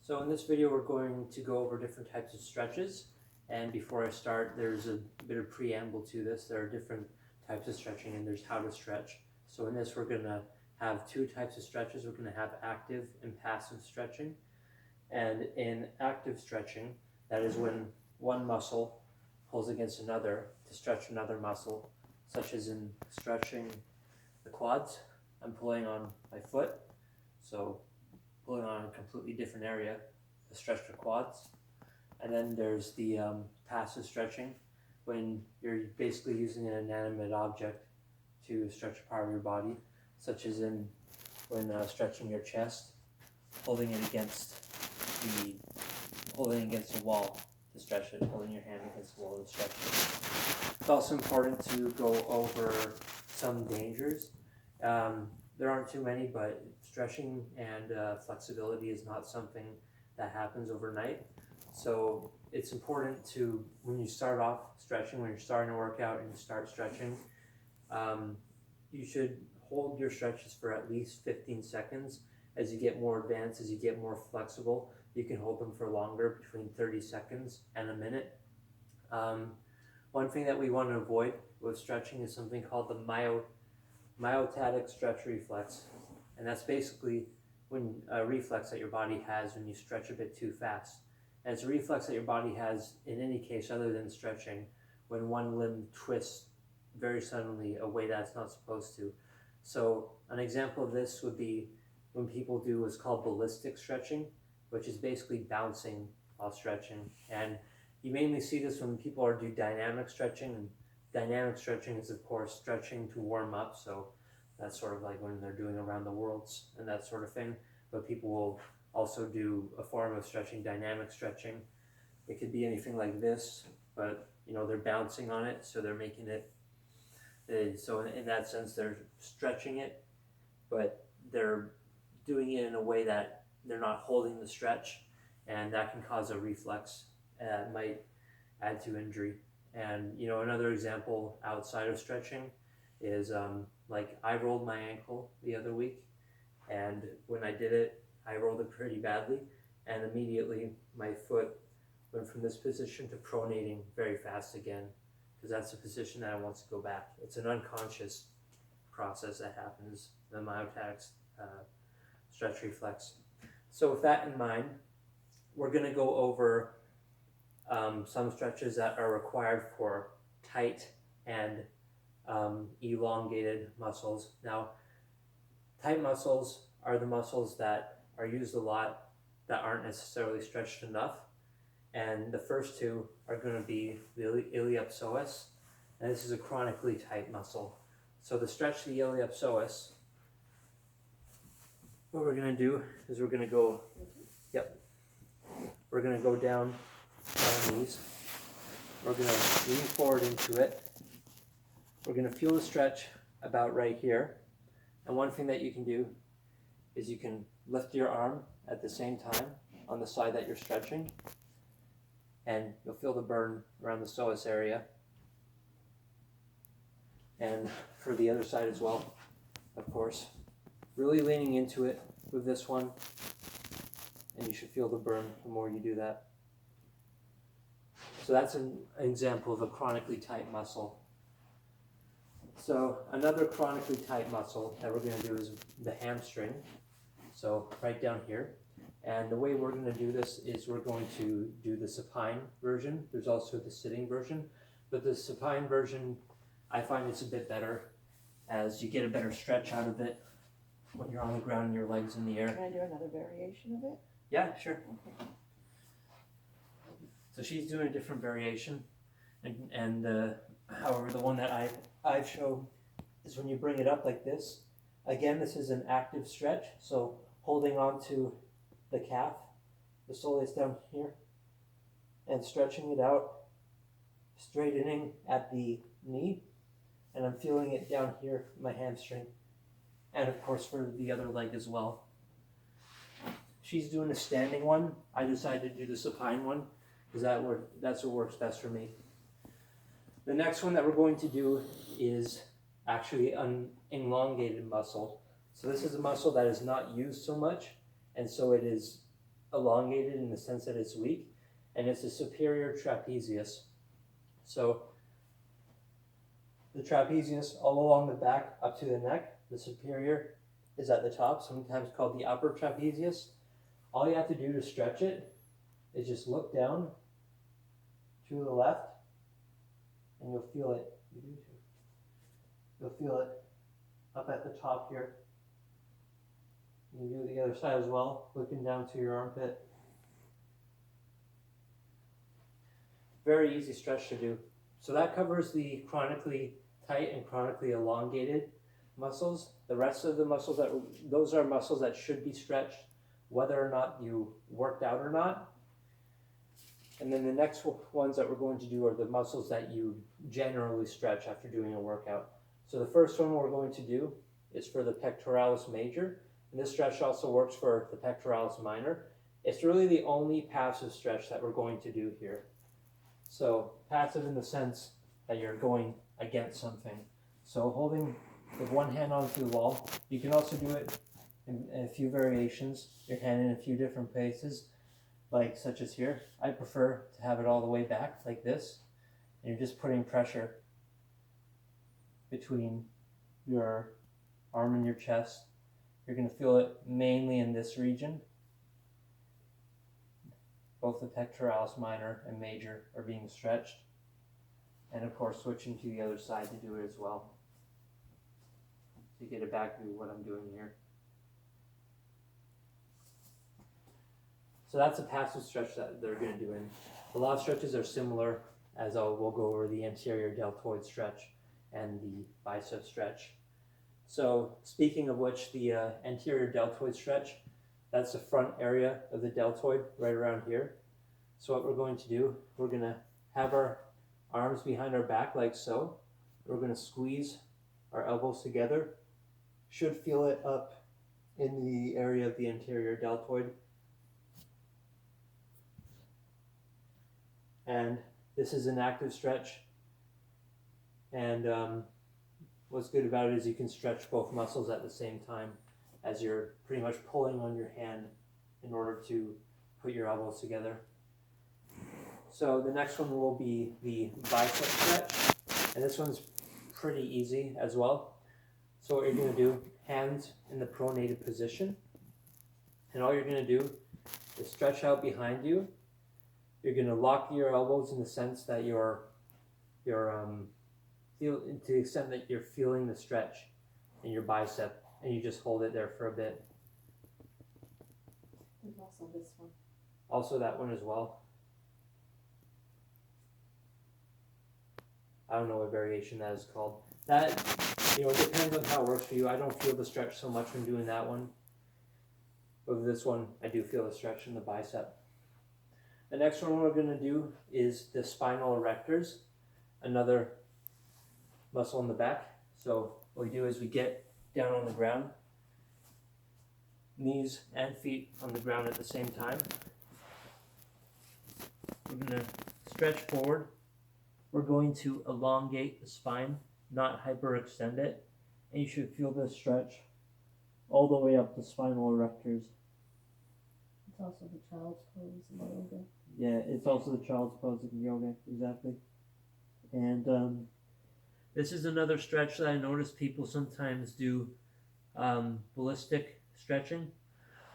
So in this video we're going to go over different types of stretches, and before I start there's a bit of preamble to this. There are different types of stretching and there's how to stretch. So in this we're going to have two types of stretches. We're going to have active and passive stretching. And in active stretching, that is when one muscle pulls against another to stretch another muscle, such as in stretching the quads. I'm pulling on my foot, so pulling on a completely different area to stretch the quads. And then there's the passive stretching, when you're basically using an inanimate object to stretch a part of your body, such as in when stretching your chest, holding against the wall to stretch it, holding your hand against the wall to stretch it. It's also important to go over some dangers. There aren't too many, but stretching and flexibility is not something that happens overnight. So it's important to, when you start off stretching, when you're starting to work out and you start stretching, you should hold your stretches for at least 15 seconds. As you get more advanced, as you get more flexible, you can hold them for longer, between 30 seconds and a minute. One thing that we want to avoid with stretching is something called the myotatic stretch reflex. And that's basically when a reflex that your body has when you stretch a bit too fast. And it's a reflex that your body has in any case other than stretching, when one limb twists very suddenly a way that it's not supposed to. So an example of this would be when people do what's called ballistic stretching, which is basically bouncing while stretching. And you mainly see this when people do dynamic stretching. And dynamic stretching is, of course, stretching to warm up. So that's sort of like when they're doing around the worlds and that sort of thing. But people will also do a form of stretching, dynamic stretching. It could be anything like this, but they're bouncing on it, so they're making it. So in that sense, they're stretching it, but they're doing it in a way that they're not holding the stretch, and that can cause a reflex that might add to injury. And another example outside of stretching is like I rolled my ankle the other week, and when I did it, I rolled it pretty badly, and immediately my foot went from this position to pronating very fast again, because that's the position that I want to go back. It's an unconscious process that happens, the myotatic stretch reflex. So with that in mind, we're going to go over some stretches that are required for tight and elongated muscles. Now, tight muscles are the muscles that are used a lot that aren't necessarily stretched enough. And the first two are going to be the iliopsoas, and this is a chronically tight muscle. So to stretch the iliopsoas, what we're going to do is we're going to go, we're going to go down on our knees. We're going to lean forward into it. We're going to feel the stretch about right here. And one thing that you can do is you can lift your arm at the same time on the side that you're stretching, and you'll feel the burn around the psoas area. And for the other side as well, of course. Really leaning into it with this one, and you should feel the burn the more you do that. So that's an example of a chronically tight muscle. So another chronically tight muscle that we're going to do is the hamstring. So right down here. And the way we're going to do this is we're going to do the supine version. There's also the sitting version. But the supine version, I find it's a bit better, as you get a better stretch out of it when you're on the ground and your legs in the air. Can I do another variation of it? Yeah, sure. Okay. So she's doing a different variation. And however, the one that I've shown is when you bring it up like this. Again, this is an active stretch, so holding on to the calf, the sole is down here, and stretching it out, straightening at the knee, and I'm feeling it down here, my hamstring, and of course for the other leg as well. She's doing a standing one. I decided to do the supine one because that's what works best for me. The next one that we're going to do is actually an elongated muscle. So this is a muscle that is not used so much, and so it is elongated in the sense that it's weak, and it's the superior trapezius. So the trapezius all along the back up to the neck, the superior is at the top, sometimes called the upper trapezius. All you have to do to stretch it is just look down to the left, and you'll feel it. You'll feel it up at the top here. You can do the other side as well, looking down to your armpit. Very easy stretch to do. So that covers the chronically tight and chronically elongated muscles. The rest of the muscles, those are muscles that should be stretched whether or not you worked out or not. And then the next ones that we're going to do are the muscles that you generally stretch after doing a workout. So the first one we're going to do is for the pectoralis major. And this stretch also works for the pectoralis minor. It's really the only passive stretch that we're going to do here. So passive in the sense that you're going against something. So holding with one hand onto the wall. You can also do it in a few variations, your hand in a few different places, like such as here. I prefer to have it all the way back like this, and you're just putting pressure between your arm and your chest. You're going to feel it mainly in this region. Both the pectoralis minor and major are being stretched. And of course, switching to the other side to do it as well. To get it back to what I'm doing here. So that's a passive stretch that they're going to do. And a lot of stretches are similar, as we'll go over the anterior deltoid stretch and the bicep stretch. So speaking of which, the anterior deltoid stretch, that's the front area of the deltoid right around here. So what we're going to do, we're going to have our arms behind our back like so. We're going to squeeze our elbows together. Should feel it up in the area of the anterior deltoid. And this is an active stretch. And what's good about it is you can stretch both muscles at the same time as you're pretty much pulling on your hand in order to put your elbows together. So the next one will be the bicep stretch. And this one's pretty easy as well. So what you're going to do, hands in the pronated position. And all you're going to do is stretch out behind you. You're going to lock your elbows in the sense that to the extent that you're feeling the stretch in your bicep, and you just hold it there for a bit. There's also this one. Also that one as well. I don't know what variation that is called. That, it depends on how it works for you. I don't feel the stretch so much when doing that one. But with this one, I do feel the stretch in the bicep. The next one we're going to do is the spinal erectors, another muscle in the back. So what we do is we get down on the ground, knees and feet on the ground at the same time. We're going to stretch forward. We're going to elongate the spine, not hyperextend it. And you should feel this stretch all the way up the spinal erectors. It's also the child's pose in yoga. Yeah, it's also the child's pose in yoga, exactly. And this is another stretch that I notice people sometimes do ballistic stretching,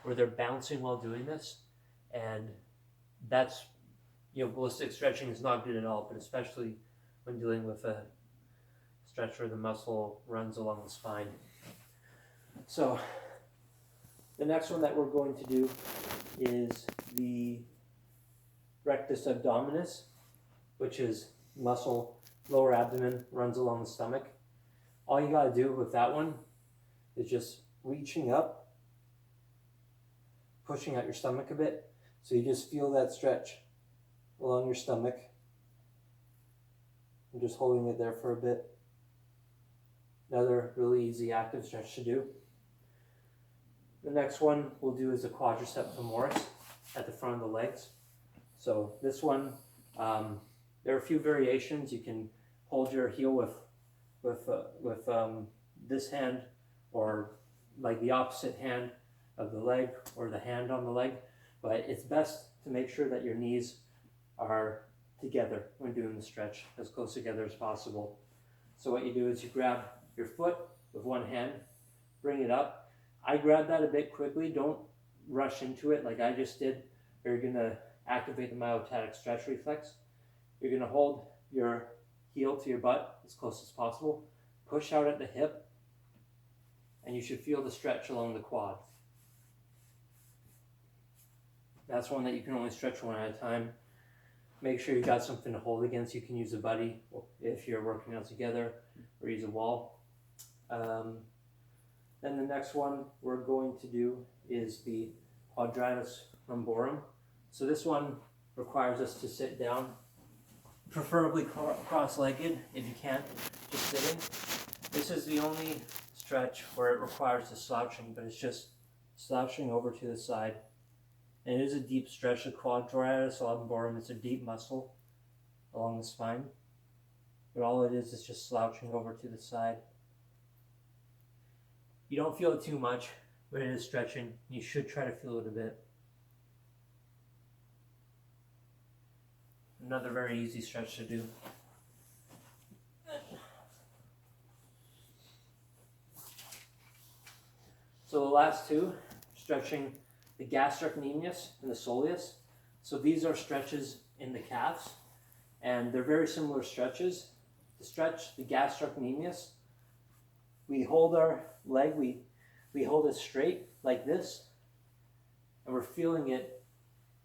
where they're bouncing while doing this. And that's, ballistic stretching is not good at all, but especially when dealing with a stretch where the muscle runs along the spine. So the next one that we're going to do is the rectus abdominis, which is muscle, lower abdomen, runs along the stomach. All you gotta do with that one is just reaching up, pushing out your stomach a bit, so you just feel that stretch along your stomach. I'm just holding it there for a bit. Another really easy active stretch to do. The next one we'll do is the quadricep femoris at the front of the legs. So this one, there are a few variations. You can hold your heel with this hand, or like the opposite hand of the leg, or the hand on the leg. But it's best to make sure that your knees are together when doing the stretch, as close together as possible. So what you do is you grab your foot with one hand, bring it up. I grab that a bit quickly. Don't rush into it like I just did. You're going to activate the myotatic stretch reflex. You're going to hold your heel to your butt as close as possible. Push out at the hip, and you should feel the stretch along the quad. That's one that you can only stretch one at a time. Make sure you got something to hold against. You can use a buddy if you're working out together, or use a wall. Then the next one we're going to do is the quadratus lumborum. So this one requires us to sit down, preferably cross-legged if you can, just sitting. This is the only stretch where it requires the slouching, but it's just slouching over to the side. And it is a deep stretch. The quadratus lumborum, it's a deep muscle along the spine. But all it is just slouching over to the side. You don't feel it too much, but it is stretching. You should try to feel it a bit. Another very easy stretch to do. So the last two, stretching the gastrocnemius and the soleus. So these are stretches in the calves, and they're very similar stretches. To stretch the gastrocnemius, we hold our leg, we hold it straight like this, and we're feeling it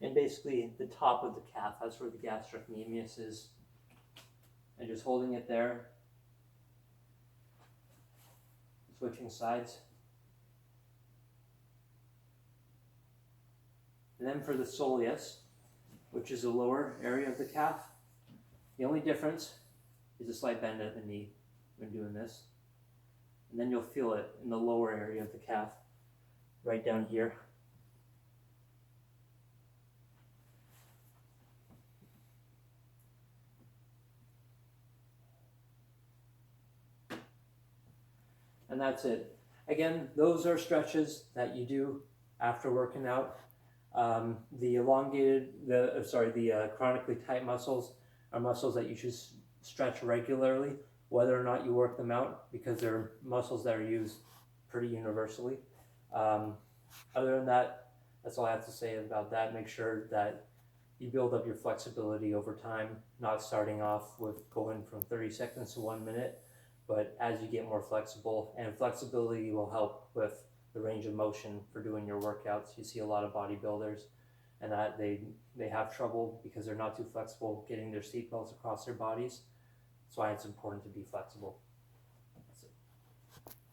in basically the top of the calf. That's where the gastrocnemius is. And just holding it there, switching sides. And then for the soleus, which is the lower area of the calf, the only difference is a slight bend at the knee when doing this. And then you'll feel it in the lower area of the calf, right down here. And that's it. Again, those are stretches that you do after working out. The chronically tight muscles are muscles that you should stretch regularly, whether or not you work them out, because they're muscles that are used pretty universally. Other than that, that's all I have to say about that. Make sure that you build up your flexibility over time, not starting off with going from 30 seconds to 1 minute, but as you get more flexible, and flexibility will help with the range of motion for doing your workouts. You see a lot of bodybuilders and that they have trouble because they're not too flexible getting their seatbelts across their bodies. That's why it's important to be flexible.